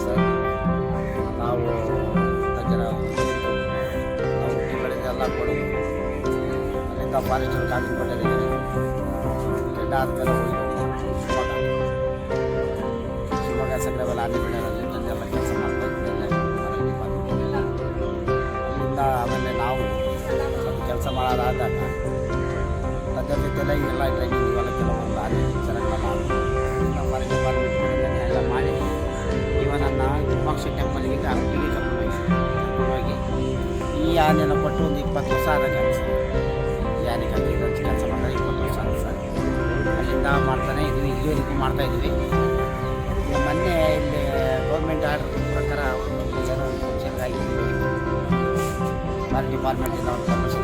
Sir. ನಾವು ತಜ್ಜನ ನಾವು ಹುಟ್ಟಿ ಬೆಳೆದು ಎಲ್ಲ ಕೊಡೋದು. ಅಲ್ಲಿಂದ ಫಾರೆಸ್ಟರ್ ಕಾಫಿ ಕೊಟ್ಟಿದ್ದೀವಿ. ಗಿಡ ಆದಮೇಲೆ ಹೋಗಿ ಶಿವಮೊಗ್ಗ ಸಕ್ಕರೆಬೆಲ್ಲ ಆನೆ ಬೆಳೆಯಲ್ಲಿ ಎಲ್ಲ ಕೆಲಸ ಮಾಡ್ತಾಯಿದ್ವಿ. ಅಲ್ಲಿಂದ ಆಮೇಲೆ ನಾವು ಸ್ವಲ್ಪ ಕೆಲಸ ಮಾಡೋದಾದಾಗ ಅದ್ರ ಜೊತೆಲ್ಲ ಎಲ್ಲ ಟ್ರೈನಿಂಗ್ ಇವೆಲ್ಲ ಕೆಲವೊಂದು ಆನೆ ವಿಚಾರಗಳ ಮಾಡಿ ಫಾರೆಸ್ಟ್ ಡಿಪಾರ್ಟ್ಮೆಂಟ್ ಎಲ್ಲ ಮಾಡಿ ಇವನನ್ನು ವಿರೂಪಾಕ್ಷ ಟೆಂಪಲ್ಗೆ ಹಂಪಿಗೆ ಕರ್ಕೊಂಡೋಗಿ ಈ ಆನೆಯನ್ನು ಕೊಟ್ಟು ಒಂದು 20 ವರ್ಷ ಆದ ಕೆಲಸ. ಈ ಆನೆ ಕೆಲಸ ಮಾಡಿದ್ರೆ 20 ವರ್ಷ ಆದ ಸರ್. ಅಲ್ಲಿಂದ ಮಾಡ್ತಾನೆ ಇದ್ವಿ, ಇಲ್ಲಿವರೆಗೂ ಮಾಡ್ತಾಯಿದ್ವಿ. ಮೊನ್ನೆ ಇಲ್ಲಿ ಗೌರ್ಮೆಂಟ್ ಆರ್ಡರ್ ಪ್ರಕಾರ ಒಂದು ಫಂಕ್ಷನ್ಗಾಗಿ ಫಾರೆಸ್ಟ್ ಡಿಪಾರ್ಟ್ಮೆಂಟಿಂದ ಒಂದು ಪರ್ಮಿಷನ್